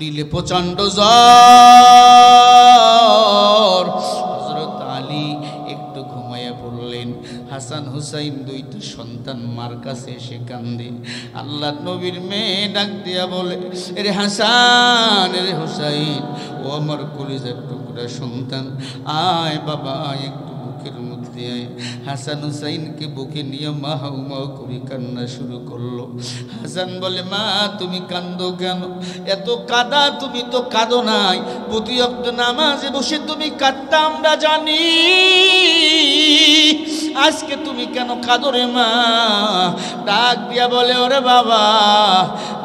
দিলে প্রচন্ড জ্বর। হযরত আলী একটু ঘুমাইয়া পড়লেন। হাসান হুসাইন দুইটা সন্তান মার কাছে এসে কান্দে। আল্লাহর নবীর মেয়ে ডাক দিয়া বলে, রে হাসান, রে হুসাইন, ও আমার কলিজার টুকরা সন্তান, আয় বাবা আয়, একটু বুকের মধ্যে আয়। হাসান হুসাইনকে বুকে নিয়ে মা হাউমাউ করে কান্না শুরু করলো। হাসান বলে, মা তুমি কান্দো কেন? এত কাঁদা, তুমি তো কাঁদো নাই, প্রতি ওয়াক্ত নামাজে বসে তুমি কাঁদতা আমরা জানি, আজকে তুমি কেন কাঁদো রে মা? ডাক দিয়া বলে, ওরে বাবা,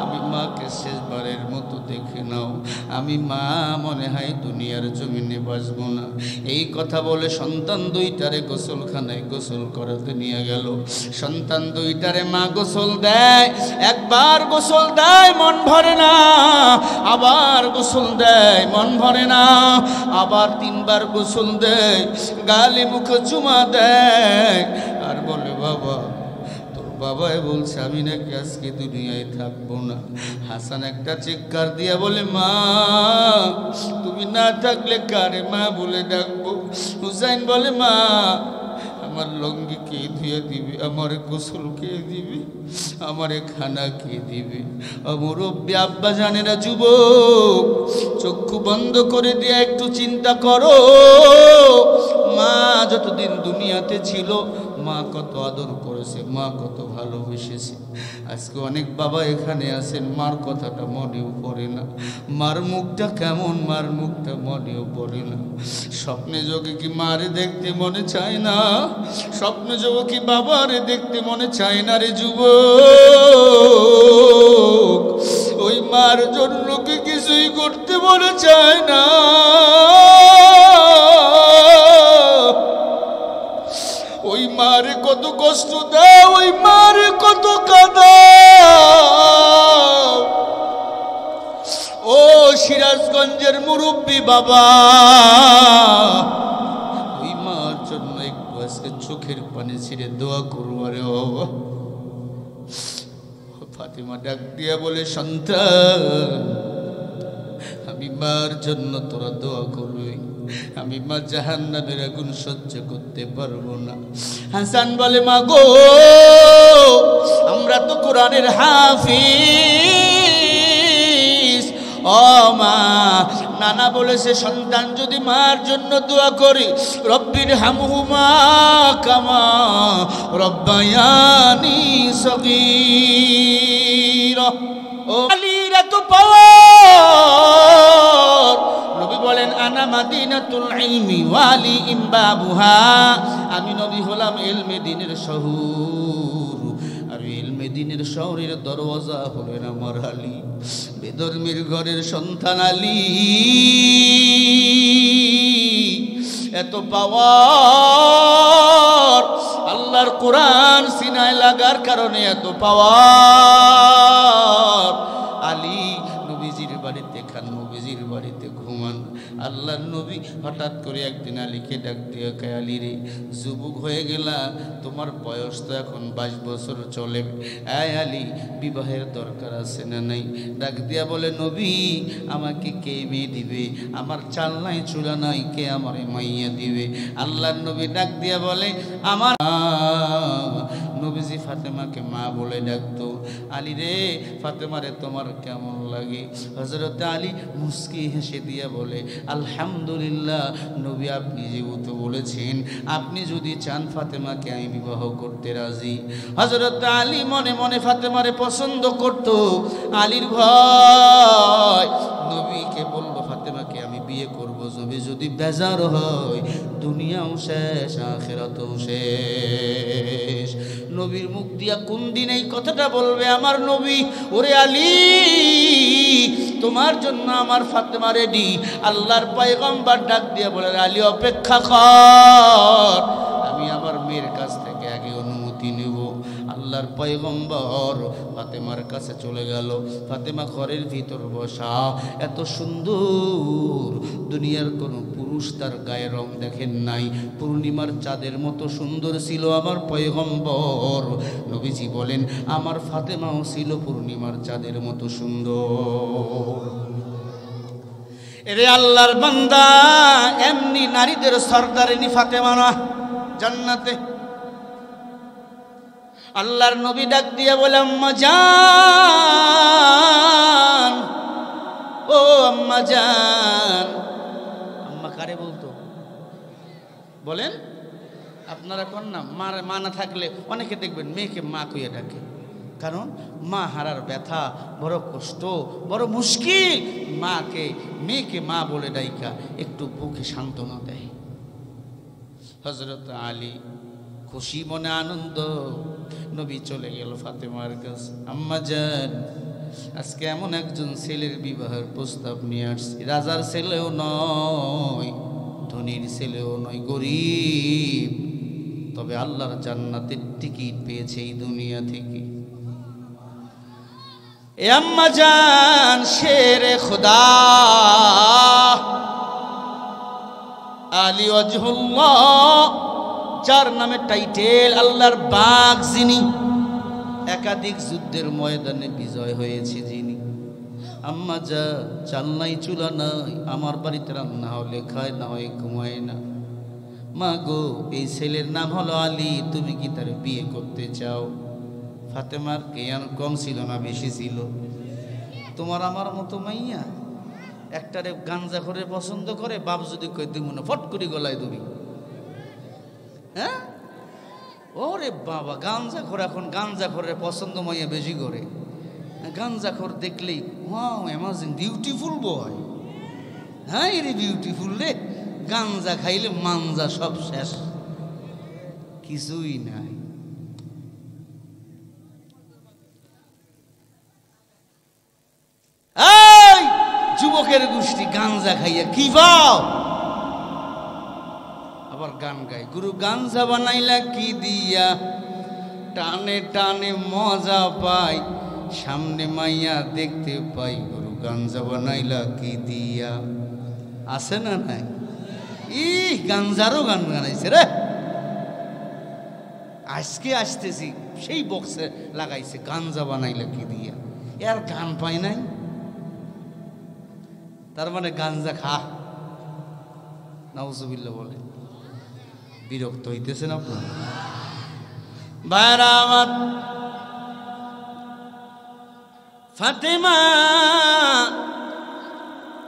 আমি মাকে শেষবারের মতো দেখে নাও, আমি মা মনে হয় দুনিয়ার জমিনে বাঁচবো না। এই কথা বলে সন্তান দুইটারে গোসলখানায় গোসল করাতে নিয়ে গেল। সন্তান দুইটারে মা গোসল দেয়, একবার গোসল দেয় মন ভরে না, আবার গোসল দেয় মন ভরে না, আবার তিনবার গোসল দেয়, গালে মুখে চুমা দেয়, আর বলে, বাবা বাবাই বলছে আমি নাকি আজকে দুনিয়ায় থাকবো না। হাসান একটা চিৎকার দিয়া বলে, মা তুমি না থাকলে কারে মা বলে ডাকবো? হুসাইন বলে, মা আমার লঙ্গি কে ধুয়ে দিবে, আমার গোসল কে দিবে, আমারে খানা কে দিবে? মুরব্বী আব্বা জানেরা, যুবক চক্ষু বন্ধ করে দিয়ে একটু চিন্তা করো, মা যতদিন দুনিয়াতে ছিল মা কত আদর করেছে, মা কত ভালোবেসেছে। আজকে অনেক বাবা এখানে আছেন, মার কথাটা মনেও পড়ে না, মার মুখটা কেমন, মার মুখটা মনেও পড়ে না। স্বপ্নে যোগে কি মারে দেখতে মনে চায় না? স্বপ্নে যোগে কি বাবারে দেখতে মনে চায় না রে যুবক? ওই মার জন্য কি কিছুই করতে মনে চায় না? ওই মারে কত কষ্ট দাও, ওই মারে কত কাঁদাও। ও সিরাজগঞ্জের মুরব্বী বাবা, ওই মার জন্য একটু আজকে চোখের পানি ছিঁড়ে দোয়া করবো রে বাবা। ফাতেমা ডাক দিয়া বলে, সন্তান আমি মার জন্য তোরা দোয়া করবি, আমি মা জাহান্নামের আগুন সহ্য করতে পারবো না। হাসান বলে, মা গো আমরা তো কোরআনের হাফিজ, ও মা নানা বলেছে সন্তান যদি মার জন্য দোয়া করি, রব্বির হামহুমা কামা রব্বায়ানি সগীরা। ও আলীর এত পাওয়ার, নবী বলেন আনা মাদিনাতুল ইলমি ওয়ালি ইমবাবুহা, আমি নবী হলাম ইলমে দ্বীনের শহর, আর ইলমে দ্বীনের শহরের দরওয়াজা হলেন আমার আলী। বেদরমির ঘরের সন্তান আলী, এত পাওয়ার, আল্লাহর কোরআন সিনায় লাগার কারণে এত পাওয়ার। আলী নবীজির বাড়িতে খান, নবীজির বাড়িতে ঘুমান। আল্লাহর নবী হঠাৎ করে একদিন আলীকে ডাক দিয়ে, কে আলী রে, যুবক হয়ে গেলা, তোমার বয়স তো এখন 22 বছর চলে, আয় আলী বিবাহের দরকার আছে না নাই? ডাক দিয়া বলে, নবী আমাকে কে মেয়ে দিবে? আমার চাল নাই চুলা নাই, কে আমারে মাইয়া দিবে? আল্লাহর নবী ডাক দিয়া বলে, আমার নবীজি ফাতেমাকে মা বলে ডাকতো। আলী রে, ফাতেমারে তোমার কেমন লাগে? হযরত আলী মুস্কি হেসে দিয়া বলে, আলহামদুলিল্লাহ নবী, আপনি যেহেতু বলেছেন, আপনি যদি চান ফাতেমাকে আমি বিবাহ করতে রাজি। হযরত আলী মনে মনে ফাতেমারে পছন্দ করত। আলীর ভয়, নবীকে বলল ফাতেমাকে আমি বিয়ে করব, নবী যদি বেজার হয় দুনিয়াও শেষ আখিরাতও শেষ। নবীর মুখ দিয়া কোন দিন এই কথাটা বলবে আমার নবী? ওরে আলী, তোমার জন্য আমার ফাতেমা রেডি। আল্লাহর পয়গম্বর ডাক দিয়ে বলে, আলী অপেক্ষা কর, আমি আমার মেয়ের কাছ থেকে আগে অনুমতি নেব। আল্লাহর পয়গম্বর ফাতেমার কাছে চলে গেল। ফাতেমা ঘরের ভিতর বসা, এত সুন্দর, দুনিয়ার কোনো পুরুষ তার গায়ের রং দেখেন নাই, পূর্ণিমার চাঁদের মতো সুন্দর ছিল আমার পয়গম্বর। নবীজি বলেন, আমার ফাতেমাও ছিল পূর্ণিমার চাঁদের মতো সুন্দর। এরে আল্লাহর বান্দা, এমনি নারীদের সর্দারিনী ফাতেমা না জান্নাতে। আল্লাহর নবী ডাক দিয়ে বলে, আম্মা জান, ও আম্মা জান। আম্মা কারে বলতো বলেন? আপনারা কোন না? মা না থাকলে অনেকে দেখবেন মেয়েকে মা কইয়া ডাকে, কারণ মা হারার ব্যথা বড় কষ্ট, বড় মুশকিল। মেয়েকে মা বলে ডাইকা একটু বুকে সান্ত্বনা দেয়। হযরত আলী খুশি মনে আনন্দ, নবী চলে গেল ফাতেমার কাছে। আম্মা জান, আজকে এমন একজন ছেলের বিবাহের প্রস্তাব নিয়ে আসছি, রাজার ছেলেও নয়, ধনীর ছেলেও নয়, গরিব, তবে আল্লাহর জান্নাতের টিকিট পেয়েছে এই দুনিয়া থেকে। এ আম্মা জান, শেরে খোদা আলী ওয়াজহুল্লাহ, যার নামে টাইটেল আল্লাহর বাগ, যিনি একাধিক যুদ্ধের ময়দানে বিজয় হয়েছে, যিনি। আম্মা জান, চাল নাই চুলা নাই, আমার বাড়িতে রান্না হলে খায়, না হয় ঘুমায় না। মা গো, এই ছেলের নাম হলো আলী, তুমি কি তার বিয়ে করতে চাও? ফাতেমার জ্ঞান কম ছিল না বেশি ছিল? তোমার আমার মতো মাইয়া একটারে গাঞ্জা করে পছন্দ করে, বাপ যদি কই তুমি না, ফট করে গলায় ধরি। হ্যাঁ, ওরে বাবা, গাঞ্জাখোর এখন গাঞ্জাখোরের পছন্দ মাইয়া বেশি করে। গাঞ্জাখোর দেখলেই ওয়াও অ্যামাজিং বিউটিফুল বয়। হ্যাঁ রে বিউটিফুল রে, গাঞ্জা খাইলে মাঞ্জা সব শেষ, কিছুই নাই। এই যুবকের গোষ্ঠী গাঞ্জা খাইয়া কি পাও? আবার গান গায়, গুরু গাঞ্জা বানাইলা কি দিয়া, টানে টানে মজা পাই, সামনে মাইয়া দেখতে পাই, গুরু গাঞ্জা বানাইলা কি দিয়া। আছে না নাই? গাঞ্জারও গান গানাইছে রে। আজকে আসতেছি সেই বক্সে লাগাইছে, গাঞ্জা বানাইলা কি দিয়া। এর গান পাই নাই, তার মানে গাঞ্জা খা। নাউজুবিল্লাহ বলে। বিরক্ত হইতেছেন আপনার ভাইরা আমার। ফাতেমা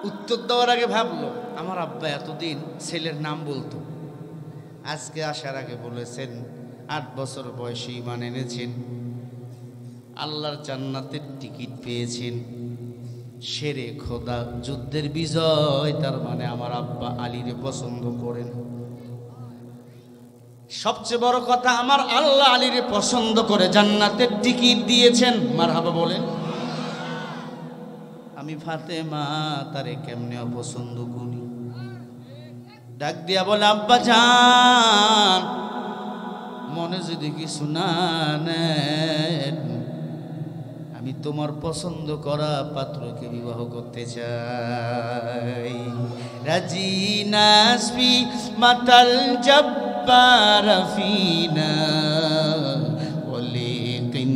উত্তর দেওয়ার আগে ভাবলো, আমার আব্বা এতদিন ছেলের নাম বলতো, আজকে আসার আগে বলেছেন 8 বছর বয়সে ঈমান এনেছেন, আল্লাহর জান্নাতের টিকিট পেয়েছেন, শেরে খোদা, যুদ্ধের বিজয়। তার মানে আমার আব্বা আলীরে পছন্দ করেন। সবচেয়ে বড় কথা, আমার আল্লাহ আলীরে পছন্দ করে জান্নাতের টিকিট দিয়েছেন। মারহাবা বলেন। আমি ফাতেমা তারে কেমনে অপছন্দ করি? ডাক দিয়া বলে, আব্বা জান, মনে যদি কিছু না নেন, আমি তোমার পছন্দ করা পাত্রকে বিবাহ করতে চাই। রাজি নাসবি মাতাল জব্বার ফিনা ওয়ালিকিন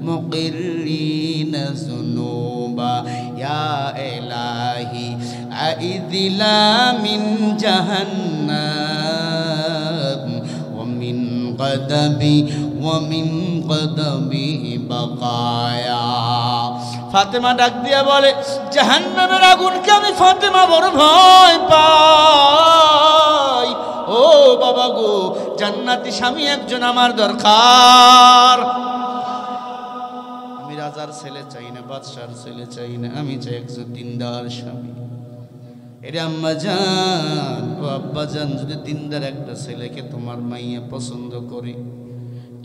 মুকিরিনা যুনুবা ইয়া ইলাহি আইদিলা মিন জাহান্নাম ওয়া মিন গদাবি ওয়া মিন গদাবি বাকায়া। ফাতেমা ডাক দিয়া বলে, জাহান্নামের আগুনকে আমি ফাতেমা বড় ভয় পাই। ও বাবা গো, জান্নাতি স্বামী একজন আমার দরকার। আমি রাজার ছেলে চাই না, বাদশার ছেলে চাই না, আমি চাই একজন দিনদার স্বামী। এরে আম্মা জান, ও আব্বা জান, যদি দিনদার একটা ছেলেকে তোমার মাইয়া পছন্দ করে,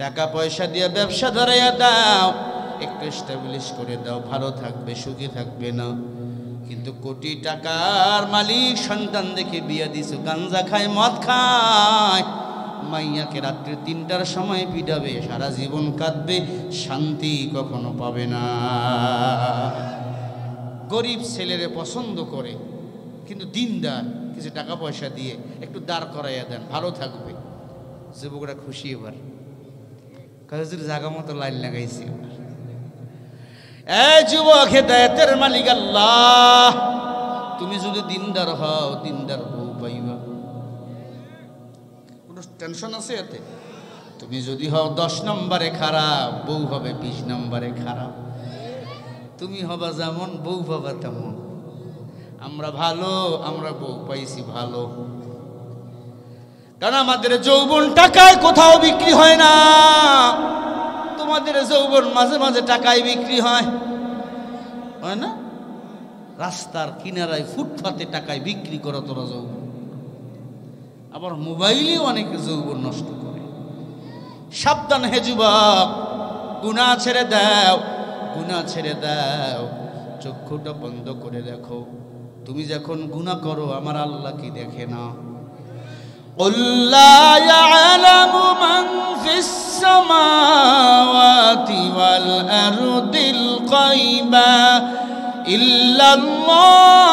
টাকা পয়সা দিয়ে ব্যবসা ধরাইয়া দাও, একটু এস্টাবলিশ করে দাও, ভালো থাকবে, সুখী থাকবে না। কিন্তু কোটি টাকার মালিক সন্তান দেখে বিয়ে দিছো, গাঞ্জা খায়, মদ খায়, মাইয়াকে রাত্রে 3টার সময় পিটাবে, সারা জীবন কাঁদবে, শান্তি কখনো পাবে না। গরিব ছেলেরে পছন্দ করে, কিন্তু দিনদার, কিছু টাকা পয়সা দিয়ে একটু দাঁড় করাইয়া দেন, ভালো থাকবে। যুবকরা খুশি। এবার কাজের জায়গা মতো লাইন লাগাইছি। এ যুবক, হেদায়েতের মালিক আল্লাহ, তুমি তুমি যদি দিনদার হও দিনদার বউ পাইবা, কোনো টেনশন আছে এতে? তুমি যদি হও 10 নম্বরে খারাপ, বউ হবে 20 নম্বরে খারাপ। তুমি হবা যেমন, বউ পাবা তেমন। আমরা ভালো, আমরা বউ পাইছি ভালো, কারণ আমাদের যৌবন টাকায় কোথাও বিক্রি হয় না। তোমাদের যৌবন মাঝে মাঝে টাকায় বিক্রি হয়, হয় না? রাস্তার কিনারায় ফুটপাতে টাকায় বিক্রি করো তোরা যৌবন। আবার মোবাইলেও অনেকে যৌবন নষ্ট করে। সাবধান হে যুবক, গুনাহ ছেড়ে দাও, গুনাহ ছেড়ে দাও। চক্ষুটা বন্ধ করে দেখো, তুমি যখন গুনাহ করো আমার আল্লাহ কি দেখে না? قل لا يعلم من في السماوات والأرض الغيب إلا الله।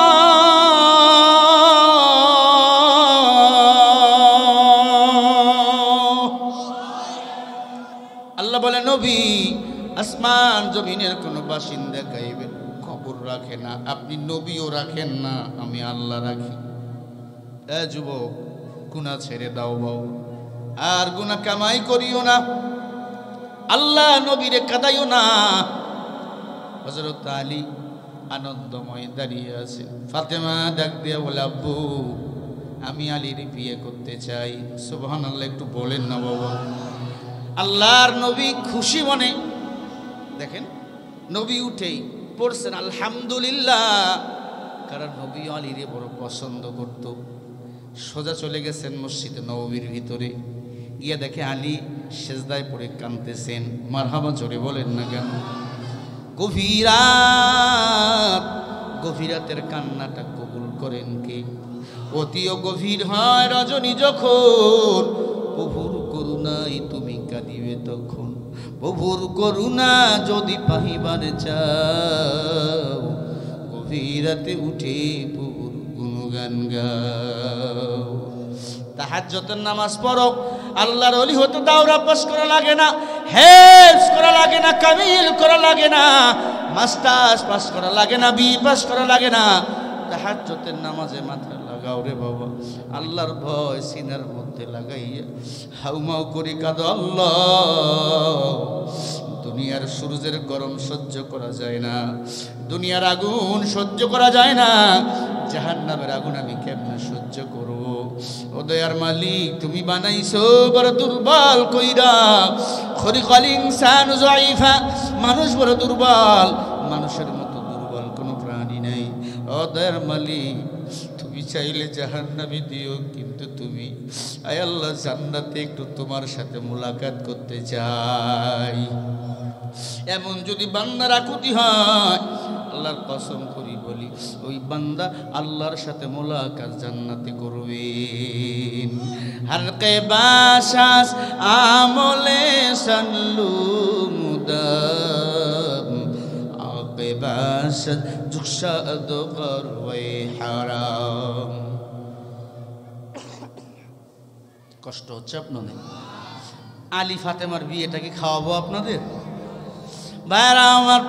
আল্লাহ বলে নবী, আসমান জমিনের কোনো বাসিন্দা গায়েবে খবর রাখে না। আপনি নবীও রাখেন না, আমি আল্লাহ রাখি। এ যুবক, গুনাহ ছেড়ে দাও বাউ, আর গুনাহ কামাই করিও না, আল্লাহ নবীরে কাঁদাইও না। হযরত আলী আনন্দময় দাঁড়িয়ে আছে। ফাতেমা ডাক দিয়ে বলে, আব্বু আমি আলীর বিয়ে করতে চাই। সুবহানাল্লাহ, একটু বলেন না বাবা। আল্লাহর নবী খুশি মনে, দেখেন নবী উঠেই পড়ছেন আলহামদুলিল্লাহ, কারণ নবী আলীরে বড় পছন্দ করত। সোজা চলে গেছেন মসজিদে নববীর ভিতরে, গিয়ে দেখে আলী সেজদায় পড়ে কাঁদতেছেন। মারহাবা জোরে বলেন না কেন? গভীরাত, গভীরাতের কান্নাটা কবুল করেন কে? অতিও গভীর হয় রজনী যখন, প্রভুর করুণায় তুমি কাঁদিবে তখন। প্রভুর করুণা যদি পাহিবার চাও, গভীরাতে উঠে প্রভুর গুণগান গাও। তাহাজ্জুদের নামাজ পড়ো, আল্লাহর ওলি হতে দাওরা পাস করা লাগে না, হেফজ করা লাগে না, কামিল করা লাগে না, মাস্টার্স পাস করা লাগে না, বি পাস করা লাগে না। তাহাজ্জুদের নামাজে মাথা লাগাও রে বাবা, আল্লাহর ভয় সিনার মধ্যে লাগাইয়া হাউমাউ করে কাঁদো। আল্লাহ, দুনিয়ার সূর্যের গরম সহ্য করা যায় না, দুনিয়ার আগুন সহ্য করা যায় না, জাহান্নামের আগুন আমি কেমনে সহ্য করব? ও দয়ার মালিক, তুমি বানাইছো বড় দুর্বল কইরা। খলিকাল ইনসানু যায়িফা, মানুষ বড় দুর্বল, মানুষের মতো দুর্বল কোনো প্রাণী নাই। ও দয়ার মালিক, তুমি চাইলে জাহান্নামে দিও, কিন্তু তুমি আয় আল্লাহ জান্নাতে একটু তোমার সাথে মুলাকাত করতে চাই। এমন যদি বান্দার আকুতি হয়, আল্লাহর কসম করি বলি, ওই বান্দা আল্লাহর সাথে মুলাকাত জান্নাতে করবেন। হালকে বাসাস আমলে সাল্লু মুদাম, আকে বাসাস জুকসাদ করওয়ে হারাম। কষ্ট হচ্ছে আপনাদের? আলী ফাতেমার বিয়েটাকে খাওয়াবো আপনাদের? ভাইরা আমার,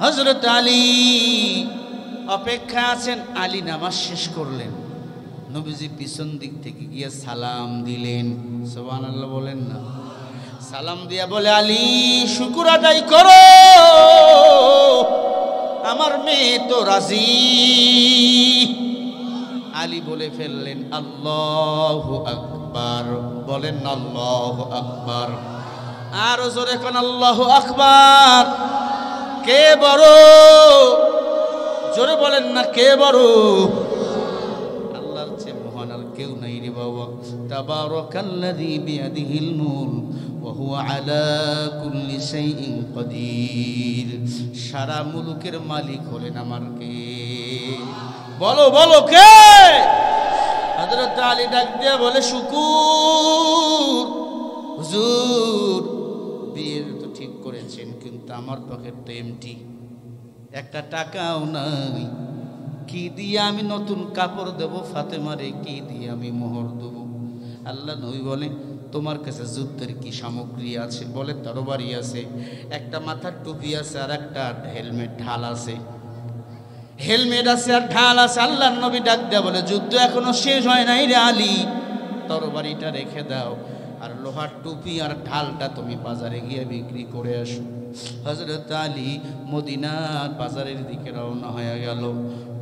হযরত আলী অপেক্ষা আছেন। আলী নামাজ শেষ করলেন, নবীজি পিছন দিক থেকে গিয়ে সালাম দিলেন। সুবহানাল্লাহ বলেন না? সালাম দিয়া বলে, আলী শুকর আদায় করো, আমার মেয়ে তো রাজি। আলী বলে ফেললেন, আল্লাহু আকবার। বলেন না আল্লাহু আকবার? আর জোরে কোন আল্লাহু আকবার। কে বড়? জোরে বলেন না, কে বড়? আল্লাহর চেয়ে মহান আর কেউ নাই রে বাবা। তাবারাকাল্লাযী বিয়াদিহিল মুলক ওয়া হুয়া আলা কুল্লি শাইইন কাদির। সারা মুলুকের মালিক হলেন আমার কে? বলো বলো, কে? হযরত আলী ডাক দিয়ে বলে, শুকুর হুজুর, বিয়ের তো ঠিক করেছেন, কিন্তু আমার পকেট তো এমটি, একটা টাকাও নাই। কি দিয়ে আমি নতুন কাপড় দেব ফাতেমারে? কি দিয়ে আমি মোহর দেব? আল্লাহ নবী বলে, তোমার কাছে যুদ্ধের কি সামগ্রী আছে? বলে, তরবারি আছে, একটা মাথার টুপি আছে, আর একটা হেলমেট ঢাল আছে। হেলমেট আছে আর ঢাল আছে। আল্লাহর নবী ডাক দেয়া বলে, যুদ্ধ এখনো শেষ হয় নাই রে আলী, তরবারিটা রেখে দাও আর লোহার টুপি আর ঢালটা তুমি বাজারে গিয়ে বিক্রি করে আসো। হযরত আলী মদিনার বাজারের দিকে রওনা হয়ে গেল।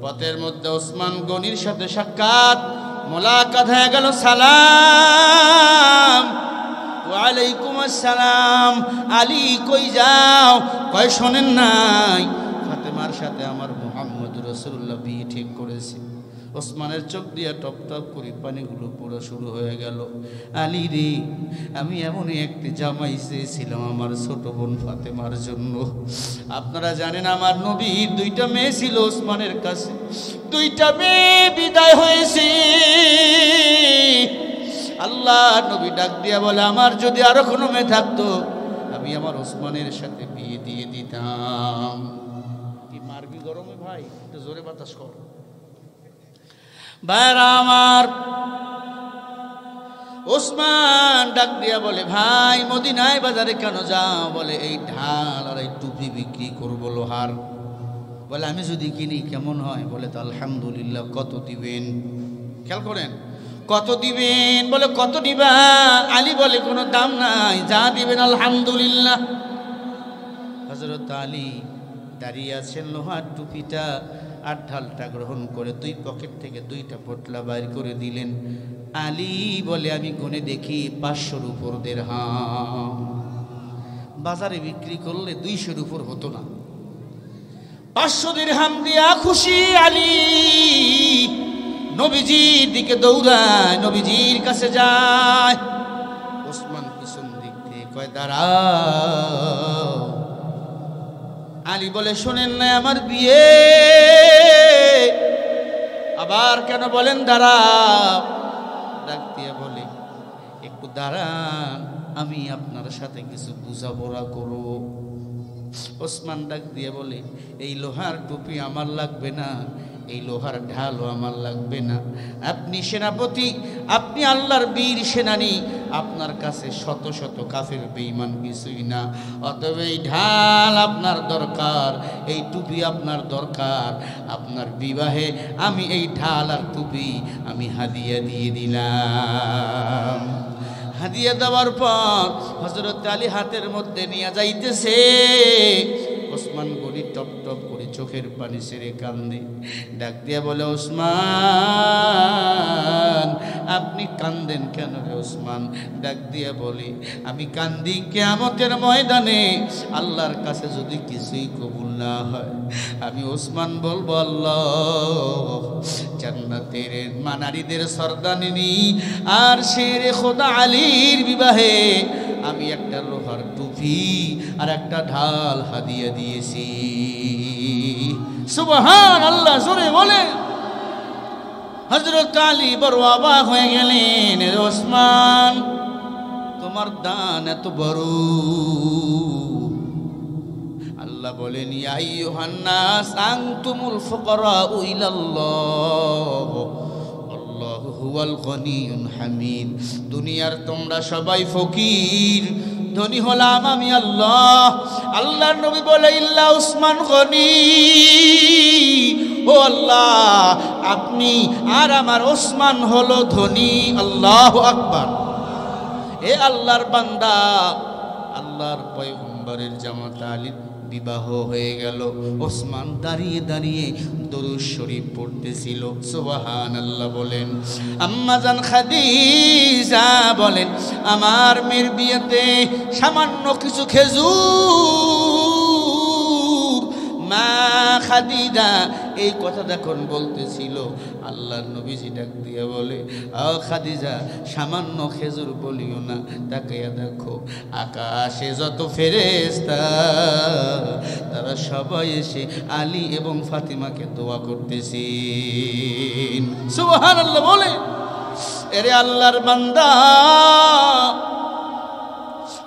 পথের মধ্যে ওসমান গনির সাথে সাক্ষাৎ, মোলাকাত হয়ে গেল। সালাম, ওয়ালাইকুম আসসালাম। আলী কই যাও? কয় শোনেন নাই, ফাতেমার সাথে আমার মুহাম্মদ রাসূলুল্লাহ বিয়ে ঠিক করেছে। ওসমানের চোখ দিয়া টপ টপ করে পানিগুলো পড়া শুরু হয়ে গেল। আলী রে, আমি এমনই একটি জামাই চেয়েছিলাম আমার ছোট বোন ফাতেমার জন্য। আপনারা জানেন আমার নবীর দুইটা মেয়ে ছিল ওসমানের কাছে, দুইটা মেয়ে বিদায় হয়েছে। আল্লাহ নবী ডাক দিয়া বলে, আমার যদি আরো কোনো মেয়ে থাকতো আমি আমার ওসমানের সাথে বিয়ে দিয়ে দিতাম। কি মারবি গরমে ভাই, একটু জোরে বাতাস কর। ভাইরা আমার, ওসমান ডাক দিয়া বলে, ভাই মদিনায় বাজারে কেন যাও? বলে এই ঢাল আর এই টুপি বিক্রি করবো লোহার। বলে আমি যদি কিনি কেমন হয়? বলে তো আলহামদুলিল্লাহ। কত দিবেন? খেয়াল করেন, কত দিবেন? বলে কত দিবা? আলী বলে কোনো দাম নাই, যা দিবেন আলহামদুলিল্লাহ। হযরত আলী দাঁড়িয়ে আছেন, লোহার টুপিটা আর ঢালটা গ্রহণ করে দুই পকেট থেকে দুইটা পোটলা বাইর করে দিলেন। আলী বলে, আমি গুনে দেখি 500-র উপর দিরহাম। বাজারে বিক্রি করলে 200-র উপর হতো না। 500 দিরহাম দিয়া খুশি আলী নবীজির দিকে দৌড়ায়, নবীজির কাছে যায়। ওসমান পিছন দিক থেকে কয়, দাঁড়াও। আলী বলে, শোনেন না আমার বিয়ে? আবার কেন বলেন দাঁড়াও? ডাক দিয়ে বলে, একটু দাঁড়ান, আমি আপনার সাথে কিছু বোঝাপড়া করব। ওসমান ডাক দিয়ে বলে, এই লোহার টুপি আমার লাগবে না, এই লোহার ঢালও আমার লাগবে না। আপনি সেনাপতি, আপনি আল্লাহর বীর সেনানী, আপনার কাছে শত শত কাফের বেঈমান কিছুই না। অতএব এই ঢাল আপনার দরকার, এই টুপি আপনার দরকার। আপনার বিবাহে আমি এই ঢাল আর টুপি আমি হাদিয়া দিয়ে দিলাম। হাদিয়া দেওয়ার পর হযরত আলী হাতের মধ্যে নিয়ে যাইতেছে। ওসমান গনি টপ টপ করে চোখের পানি ছেড়ে কান্দে। ডাক দিয়া বলে, ওসমান আপনি কান্দেন কেন রে ওসমান? ডাক দিয়া বলে, আমি কান্দি কিয়ামতের ময়দানে আল্লাহর কাছে যদি কিছুই কবুল না হয়, আমি ওসমান বলবো, আল্লাহ জান্নাতের মানারিদের সরদারিনী আর শেরে খোদা আলীর বিবাহে আমি একটা লোহার টুপি আর একটা ঢাল হাদিয়া দিয়েছি। সুবহানাল্লাহ, জোরে বলে। হযরত আলী বড় অবাক হয়ে গেলেন, ওসমান তোমার দান এত বড়। আল্লাহ বলেন, ইয়া আইয়ুহান নাস আনতুমুল ফুকারাউ ইলাল্লাহ আল্লাহু হুয়াল গনিয়ুল হামিদ। দুনিয়ার তোমরা সবাই ফকির, ধনী হলাম আমি আল্লাহ। আল্লাহর নবী বলে, ইল্লা উসমান গনি। ও আল্লাহ, আপনি আর আমার ওসমান হলো ধনী। আল্লাহু আকবার। এ আল্লাহর বান্দা, আল্লাহর পয়গম্বরের জামাতা আলীর বিবাহ হয়ে গেল। ওসমান দাঁড়িয়ে দাঁড়িয়ে দরুদ শরীফ পড়তেছিল। সুবহানাল্লাহ বলেন। আম্মা জান খাদিজা বলেন, আমার মেয়ের বিয়েতে সামান্য কিছু খেজুর মা খাদিজা এই কথা যখন বলতেছিল, আল্লাহর নবীজি ডাক দিয়ে বলে, খাদিজা সামান্য খেজুর বলিও না, তাকাইয়া দেখো আকাশে যত ফেরেশতা তারা সবাই এসে আলী এবং ফাতিমাকে দোয়া করতেছেন। সুবহানাল্লাহ বলে। এরে আল্লাহর বান্দা,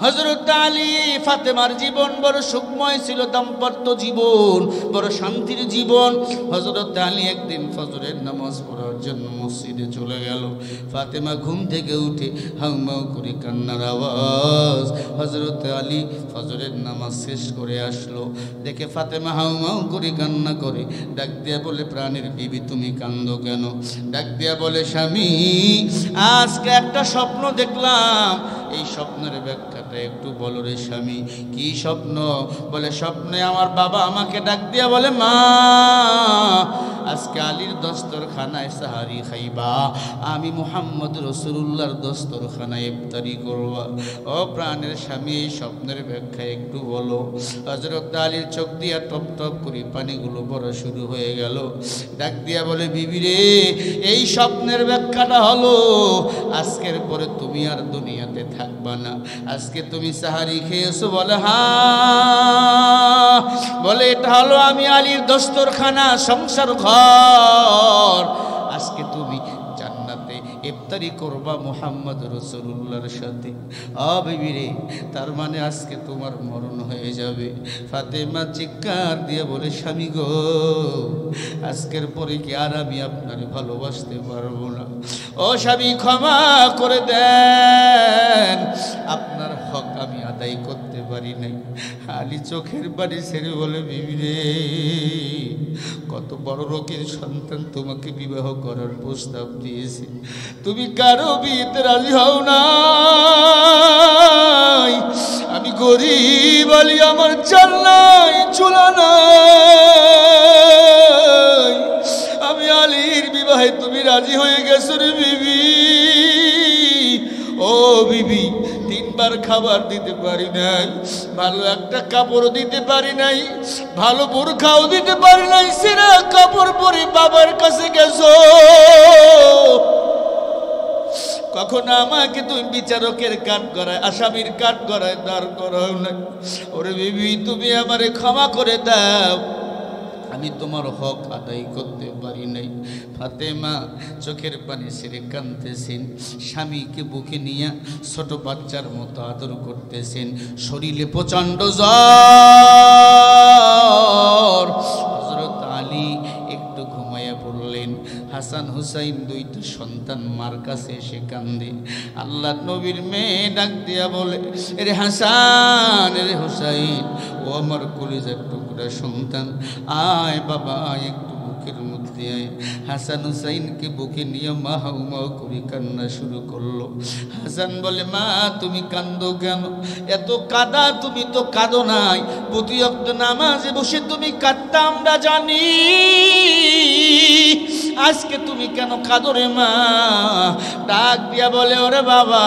হযরত আলী ফাতেমার জীবন বড় সুখময় ছিল, দাম্পত্য জীবন বড় শান্তির জীবন। হযরত আলী একদিন ফজরের নামাজ পড়ার জন্য মসজিদে চলে গেল। ফাতেমা ঘুম থেকে উঠে হাউমাউ করে কান্নার আওয়াজ। হযরত আলী ফজরের নামাজ শেষ করে আসলো, দেখে ফাতেমা হাউমাউ করে কান্না করে। ডাক দিয়া বলে, প্রাণের বিবি তুমি কান্দো কেন? ডাক দিয়া বলে, স্বামী আজকে একটা স্বপ্ন দেখলাম, এই স্বপ্নের ব্যাখ্যাটা একটু বলো রে স্বামী। কি স্বপ্ন? বলে, স্বপ্নে আমার বাবা আমাকে ডাক দিয়া বলে, মা আজকে আলীর দস্তরখানায় সাহারি খাইবা, আমি মুহাম্মদ রাসূলুল্লাহর দস্তরখানায় ইফতারি করবা। ও প্রাণের স্বামী, এই স্বপ্নের ব্যাখ্যা একটু বলো। হযরত আলীর চোখ দিয়া টপ টপ করে পানিগুলো পড়া শুরু হয়ে গেল। ডাক দিয়া বলে, বিবি রে, এই স্বপ্নের ব্যাখ্যাটা হলো আজকের পরে তুমি আর দুনিয়াতে থাকবা না, আজকে তুমি সাহারি খেয়েছো। বলে, হ্যাঁ। বলে, এটা হলো আমি আলীর দস্তরখানা, সংসার ঘর, আজকে তুমি জান্নাতে ইফতারি করবা মুহাম্মদ রাসূলুল্লাহর সাথে। বিবি রে, তার মানে আজকে তোমার মরণ হয়ে যাবে। ফাতেমা চিৎকার দিয়ে বলে, স্বামী গো, আজকের পরে কি আর আমি আপনারে ভালোবাসতে পারবো না? ও স্বামী, ক্ষমা করে দেন, আপনার হক আমি আদায় করতে পারি নাই। আলী চোখের পানি ছেড়ে বলে, বিবি রে, কত বড় রোগের সন্তান তোমাকে বিবাহ করার প্রস্তাব দিয়েছে, তুমি কারো বিয়েতে রাজি হও না। আমি গরিব আলী, আমার চাল নাই, চুলা নাই, আমি আলীর বিবাহে তুমি রাজি হয়ে গেছো রে বিবি। ও বিবি, তিনবার খাবার দিতে পারি নাই, ভালো একটা কাপড় দিতে পারি নাই, ভালো বোরখাও দিতে পারি নাই, সেরা কাপড় পরে বাবার কাছে গেছো। কখনো আমাকে তুমি বিচারকের কাঠ করায়, আসামির কাঠ করায় দাঁড় করাও না। ওরে বিবি, তুমি আমারে ক্ষমা করে দাও, আমি তোমার হক আদায় করতে পারি নাই। ফাতেমা চোখের পানি ছেড়ে কাঁদতেছেন, স্বামীকে বুকে নিয়ে ছোট বাচ্চার মতো আদর করতেছেন। শরীরে প্রচণ্ড জ্বর। হযরত আলী একটু ঘুমাইয়া পড়লেন। হাসান হুসাইন দুইটা সন্তান মার কাছে এসে কান্দে। আল্লাহ নবীর মেয়ে ডাক দিয়া বলে, রে হাসান, রে হুসাইন, ও আমার কলিজার টুকরা সন্তান, আয় বাবা, আয় একটু বুকের মধ্যে আয়। হাসান হুসাইনকে বুকে নিয়ে মা হাউমা করে কান্না শুরু করলো। হাসান বলে, মা তুমি কান্দো কেন? এত কাঁদা, তুমি তো কাঁদো নাই, প্রতি ওয়াক্ত নামাজে বসে তুমি কাঁদতা আমরা জানি, আজকে তুমি কেন কাঁদো রে মা? ডাক দিয়া বলে, ওরে বাবা,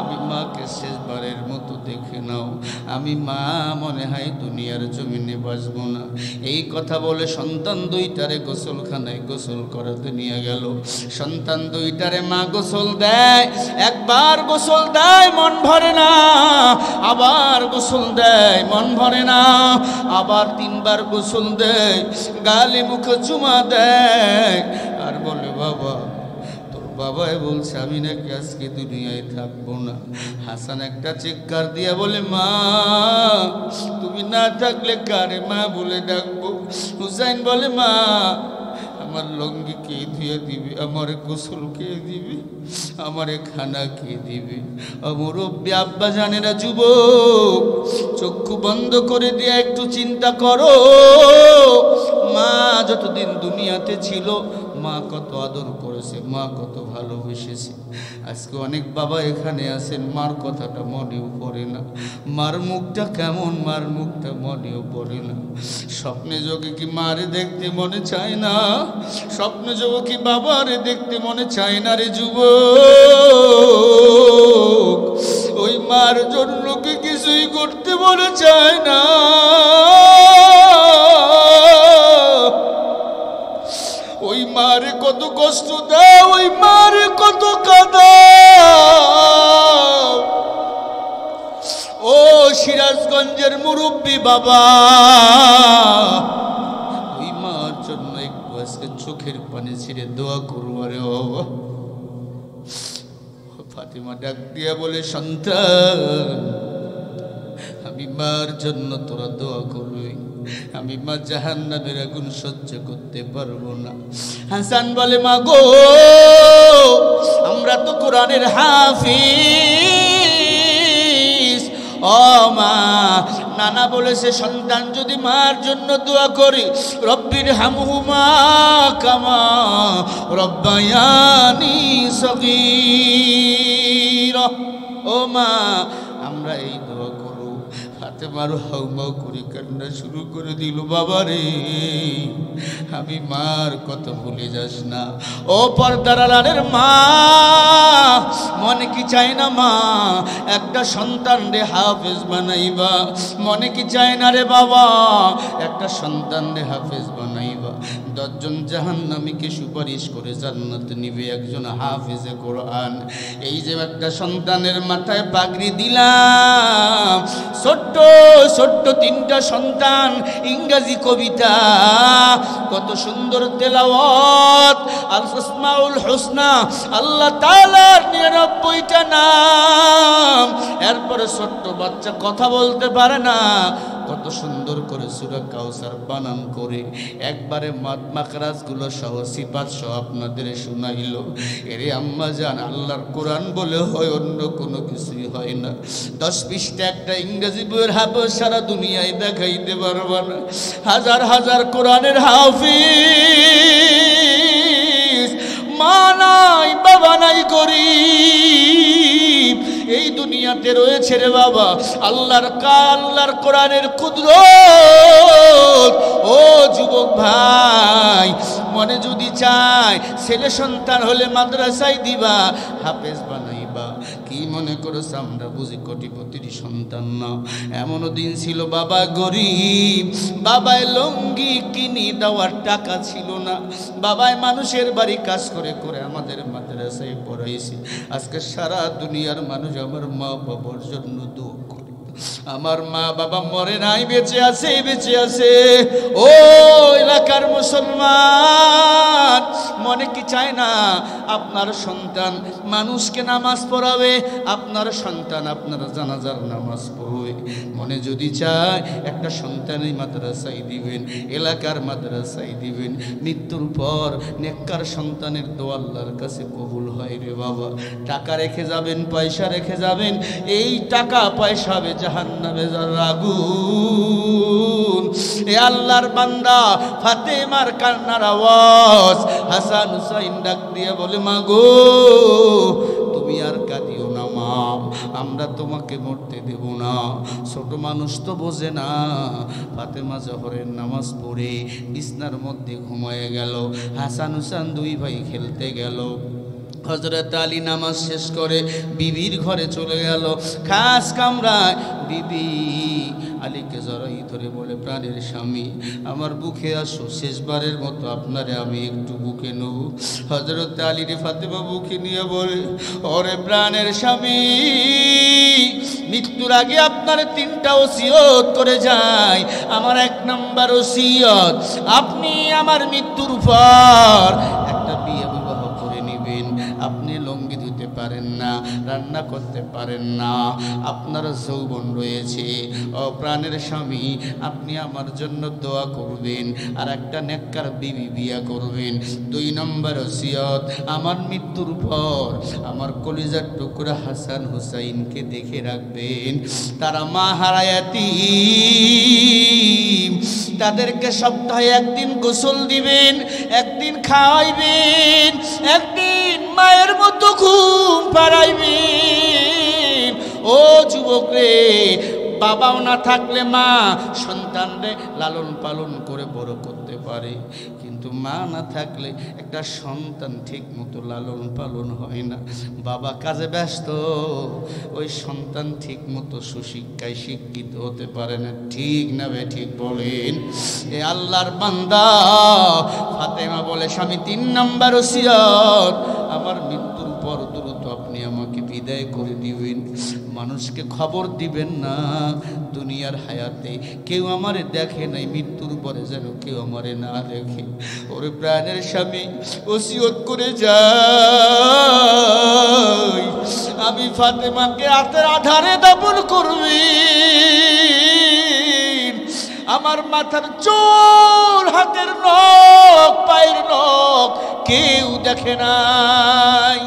আমি মাকে শেষবারের মতো দেখে নাও, আমি মা মনে হয় দুনিয়ার জমিনে বাঁচবো না। এই কথা বলে সন্তান দুইটারে গোসলখানায় গোসল করাতে নিয়ে গেল। সন্তান দুইটারে মা গোসল দেয়, একবার গোসল দেয় মন ভরে না, আবার গোসল দেয় মন ভরে না, আবার তিনবার গোসল দেয়, গালে মুখে চুমা দেয়, আর বলে, বাবা বাবাই বলছে আমি নাকি আজকে দুনিয়ায় থাকবো না। হাসান একটা চিৎকার দিয়া বলে, মা তুমি না থাকলে কারে মা বলে ডাকবো? হুসাইন বলে, মা আমার লঙ্গি কে ধুয়ে দিবে, আমার গোসল কে দিবে, আমারে খানা কে দিবে? মুরব্বী আব্বা জানেরা, যুবক চক্ষু বন্ধ করে দিয়ে একটু চিন্তা করো, মা যতদিন দুনিয়াতে ছিল মা কত আদর করেছে, মা কত ভালোবেসেছে। আজকে অনেক বাবা এখানে আছেন, মার কথাটা মনেও পড়ে না, মার মুখটা কেমন, মার মুখটা মনেও পড়ে না। স্বপ্নে যোগে কি মারে দেখতে মনে চায় না? স্বপ্নে যোগে কি বাবারে দেখতে মনে চায় না রে যুবক? ওই মার জন্য কি কিছুই করতে মনে চায় না? ওই মারে কত কষ্ট দাও, ওই মারে কত কাঁদাও। ও সিরাজগঞ্জের মুরব্বী বাবা, ওই মার জন্য একটু আজকে চোখের পানি ছেড়ে দোয়া করবো রে বাবা। ফাতেমা ডাক দিয়া বলে, সন্তান, আমি মার জন্য তোরা দোয়া করবি। আমি মা জাহান্নামের আগুন সহ্য করতে পারবো না। হাসান বলে, মা গো, আমরা তো কোরআনের হাফিজ। ও মা, নানা বলেছে সন্তান যদি মার জন্য দোয়া করি, রব্বির হামহুমা কামা রব্বায়ানি সগীরা। ও মা, আমরা এই দোয়া করব। ফাতেমার হাউমাউ করে কান্না শুরু করে দিল। বাবা রে, আমি মার কথা ভুলে যাস না। ও পর্দার আড়ালের মা, মনে কি চায় না মা একটা সন্তান রে হাফেজ বানাইবা? মনে কি চায় না রে বাবা একটা সন্তান রে হাফেজ বানাইবা? 10 জন জাহান্নামীকে সুপারিশ করে জান্নাত নিবে একজন হাফেজে কোরআন। এই যে একটা সন্তানের মাথায় পাগড়ি দিলাম, ছোট্ট ছোট্ট 3টা সন্তান, ইংরেজি কবিতা, কত সুন্দর তেলাওয়াত, আল আসমাউল হুসনা, আল্লাহ তাআলার 99টা নাম। এরপরে ছোট্ট বাচ্চা কথা বলতে পারে না, কত সুন্দর করে সূরা কাউসার বানান করে একবারে মাদ মাখরাজগুলো সহ সিফাত সহ আপনাদের শোনাইল। এরে আম্মা জান, আল্লাহর কোরআন বলে হয়, অন্য কোনো কিছুই হয় না। 10 পৃষ্ঠা একটা ইংরেজি বইয়ের হাফেজ সারা দুনিয়ায় দেখাইতে পারব না। হাজার হাজার কোরআনের হাফেজ, মা নাই বাবা নাই গরীব এই দুনিয়াতে রয়েছে রে বাবা। আল্লাহর কোরআনের কুদরত। ও যুবক ভাই, মনে যদি চায় ছেলে সন্তান হলে মাদ্রাসায় দিবা, হাফেজ বানাইবা। কি মনে করছ আমরা বুঝি কোটিপতির সন্তান না? এমনও দিন ছিল বাবা গরিব, বাবায় লঙ্গি কিনি দেওয়ার টাকা ছিল না। বাবায় মানুষের বাড়ি কাজ করে করে আমাদের মাদ্রাসায় পড়াইছে। আজকে সারা দুনিয়ার মানুষ আমার মা বাবার জন্য দোয়া করে। আমার মা বাবা মরে নাই, বেঁচে আছে, বেঁচে আছে। ও এলাকার মুসলমান, মনে কি চায় না আপনার সন্তান মানুষকে নামাজ পড়াবে? আপনার সন্তান আপনার জানাজার নামাজ পড়বে? মনে যদি চায় একটা সন্তানই মাদ্রাসায় দিবেন, এলাকার মাদ্রাসায় দিবেন। মৃত্যুর পর নেককার সন্তানের দোয়া আল্লাহর কাছে কবুল হয় রে বাবা। টাকা রেখে যাবেন, পয়সা রেখে যাবেন, এই টাকা পয়সা হবে জাহান্নামে আগুন। এ আল্লাহর বান্দা ফাতেমার কান্নার আওয়াজ। হাসান হুসাইন ডাক দিয়ে বলে, মা গো, তুমি আর কাঁদিও না মা, আমরা তোমাকে মরতে দেব না। ছোট মানুষ তো বোঝে না। ফাতেমা জোহরের নামাজ পড়ে বিছনার মধ্যে ঘুমিয়ে গেল। হাসান হুসাইন 2 ভাই খেলতে গেল। হযরত আলী নামাজ শেষ করে বিবির ঘরে চলে গেল। খাস কামরায় বিবি আলীকে জড়াই ধরে বলে, প্রাণের স্বামী, আমার বুকে আসো, শেষবারের মতো আপনারে আমি একটু বুকে নেব। হযরত আলী রে ফাতেমা বুকে নিয়ে বলে, ওরে প্রাণের স্বামী, মৃত্যুর আগে আপনার 3টা ওসিয়ত করে যায়। আমার 1 নম্বর ওসিয়ত, আপনি আমার মৃত্যুর পর একটা বিয়ে বিবাহ করে নেবেন। আপনি লঙ্গি ধুতে পারেন না, রান্না করতে পারেন না, আপনার যৌবন রয়েছে। ও প্রাণের স্বামী, আপনি আমার জন্য দোয়া করবেন আর একটা নেককার বিবি বিয়া করবেন। 2 নম্বর ওসিয়ত, আমার মৃত্যুর পর আমার কলিজার টুকরা হাসান হুসাইনকে দেখে রাখবেন। তারা মা হারায়াতীম, তাদেরকে সপ্তাহে 1 দিন গোসল দিবেন, 1 দিন খাওয়াইবেন, 1 দিন মায়ের মতো ঘুম পাড়াইবেন। ও যুবক রে, বাবাও না থাকলে মা সন্তানরে লালন পালন করে বড় করতে পারে, কিন্তু মা না থাকলে একটা সন্তান ঠিক মতো লালন পালন হয় না। বাবা কাজে ব্যস্ত, ওই সন্তান ঠিক মতো সুশিক্ষায় শিক্ষিত হতে পারে না। ঠিক না বে ঠিক বলেন? এ আল্লাহর বান্দা ফাতেমা বলে, স্বামী 3 নম্বর ওসিয়ত, আমার মৃত্যুর পর দ্রুত আপনি আমাকে বিদায় করে দিবেন। মানুষকে খবর দিবেন না দুনিয়ার হায়াতে কেউ আমারে দেখে নাই, মৃত্যুর পরে যেন কেউ আমারে না দেখে। ওর প্রাণের স্বামী ওসিয়ত করে যায়, আমি ফাতেমাকে রাতের আধারে দাফন করবি, আমার মাথার চুল, হাতের নখ, পায়ের নখ কেউ দেখে নাই,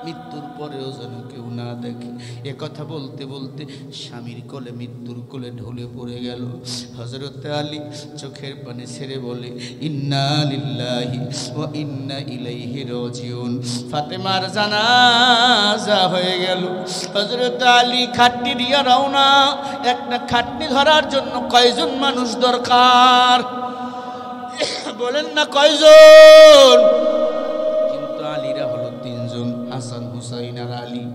মৃত্যুর পরেও যেন কেউ না দেখে। এ কথা বলতে বলতে স্বামীর কোলে, মৃত্যুর কোলে ঢলে পড়ে গেল। হযরত আলী চোখের পানি ছেড়ে বলে, ইন্না লিল্লাহি ওয়া ইন্না ইলাইহি রাজিউন। ফাতেমার জানাজা হয়ে গেল। হযরত আলী খাটনি দিয়ে রওনা। একটা খাটনি ধরার জন্য কয়জন মানুষ দরকার বলেন না, কয়জন? কিন্তু আলীরা হলো তিনজন, হাসান, হুসাইন আর আলী।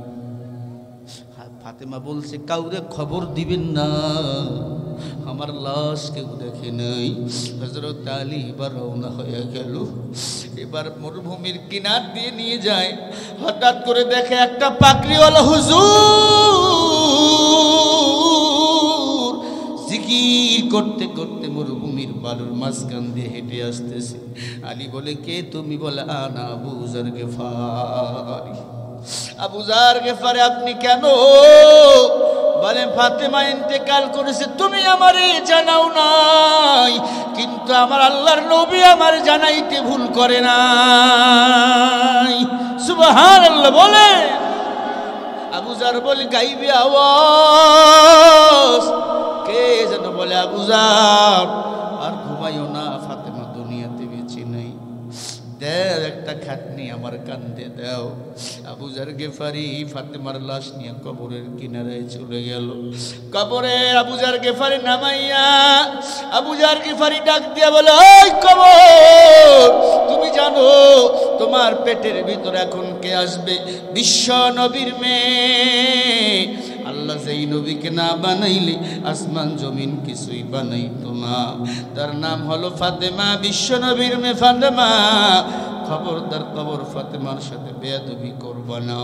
ফাতেমা বলছে, কাউরে খবর দিবেন না, আমার লাশ কেউ দেখে নাই। হযরত আলী এবার রওনা হয়ে গেল। এবার মরুভূমির কিনার দিয়ে নিয়ে যায়। হঠাৎ করে দেখে একটা পাকড়িওয়ালা হুজুর জিকির করতে করতে মরুভূমির বালুর মাঝখান দিয়ে হেঁটে আসতেছে। আলী বলে, কে তুমি? বলে, আনা আবু যার গেফারি। আবু যার গেফারি, আপনি কেন? বলে, ফাতেমা ইন্তেকাল করেছে, তুমি আমারে জানাও নাই, কিন্তু আমার আল্লাহর নবী আমার জানাইতে ভুল করে নাই। সুবহানাল্লাহ বলে। আবু যার বলে, গাইবে আওয়াজ, কে যেন বলে, আবু যার আর ঘুমাইও না, ফাতেমা দুনিয়াতে বেঁচে নেই, দেও একটা খাটনি আমার কান্দে দাও। আবু যার গেফারি ফাতেমার লাশ নিয়ে কবরের কিনারায় চলে গেল। কবরে আবু যার গেফারি নামাইয়া আবু যার গেফারি ডাক দিয়া বলে, ওই কবর, তুমি জানো তোমার পেটের ভিতরে এখন কে আসবে? বিশ্ব নবীর মেয়ে। আল্লাহ যেই নবীকে না বানাইলে আসমান জমিন কিছুই বানাইতো না, তার নাম হলো ফাতেমা, বিশ্ব নবীর মেয়ে ফাতেমা। খবরদার কবর ফাতেমার সাথে বেয়াদবি করবা না।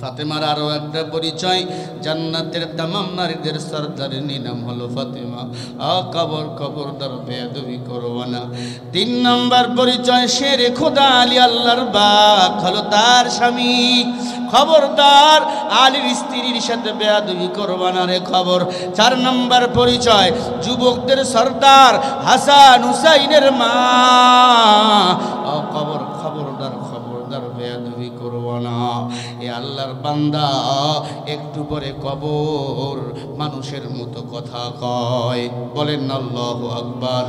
ফাতেমার আরো একটা পরিচয়, জান্নাতের তামাম নারীদের সরদারিনী নাম হলো ফাতেমা। খবরদার বেয়াদবি করবা না। 3 নম্বর পরিচয়, শেরে খোদা আলী, আল্লাহর বাক হলো তার স্বামী। খবরদার আলীর স্ত্রীর সাথে বেয়াদবি করবা না রে খবর। 4 নম্বর পরিচয়, যুবকদের সর্দার হাসান হুসাইনের মা। খবরদার বেয়াদবি করবা না। এ আল্লাহর বান্দা একটু পরে কবর মানুষের মতো কথা কয়, বলেন আল্লাহু আকবার।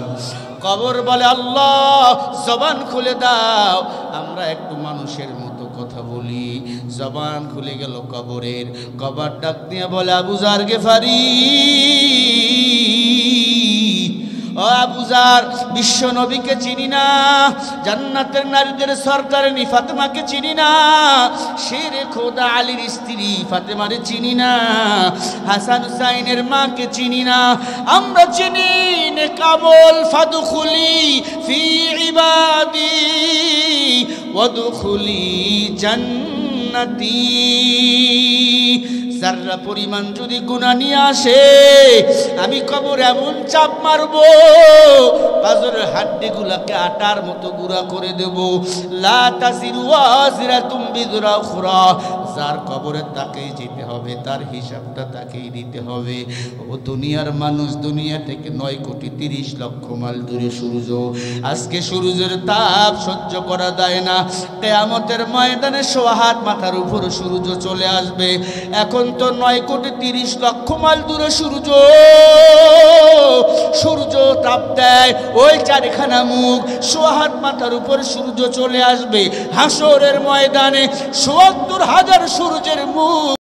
কবর বলে, আল্লাহ জবান খুলে দাও, আমরা একটু মানুষের মতো কথা বলি। জবান খুলে গেল কবরের। কবর ডাক দিয়ে বলে, আবু যার গেফারি, ও আবু যার, বিশ্ব নবীকে চিনি না, জান্নাতের নারীদের সরদারিনী ফাতেমাকে চিনি না, শেরে খোদা আলীর স্ত্রী ফাতেমারে চিনি না, হাসান হুসাইনের মাকে চিনি না, আমরা চিনি নেকামল। ফাদখুলি ফি ইবাদি ওয়াদখুলি জান্নাতি। যারা পরিমাণ যদি গুনাহ নিয়ে আসে, আমি কবর এমন চাপ মারবো, পাজরের হাড্ডিগুলাকে আটার মতো গুঁড়া করে দেব। লা তাজিরু ওয়াজিরাতুম বিযরা উখরা। যার কবরে তাকেই যেতে হবে, তার হিসাবটা তাকেই দিতে হবে। ও দুনিয়ার মানুষ, দুনিয়া থেকে 9,30,00,000 মাইল দূরে সূর্য। আজকে সূর্যের তাপ সহ্য করা যায় না। কিয়ামতের ময়দানে 100 হাত মাথার উপর সূর্য চলে আসবে। এখন তো 9,30,00,000 মাইল দূরে সূর্য। সূর্য তাপ দেয়, ওই 4খানা মুখ, 100 হাত মাথার উপর সূর্য চলে আসবে। হাসরের ময়দানে ৭০,০০০ সূর্যের মুখ।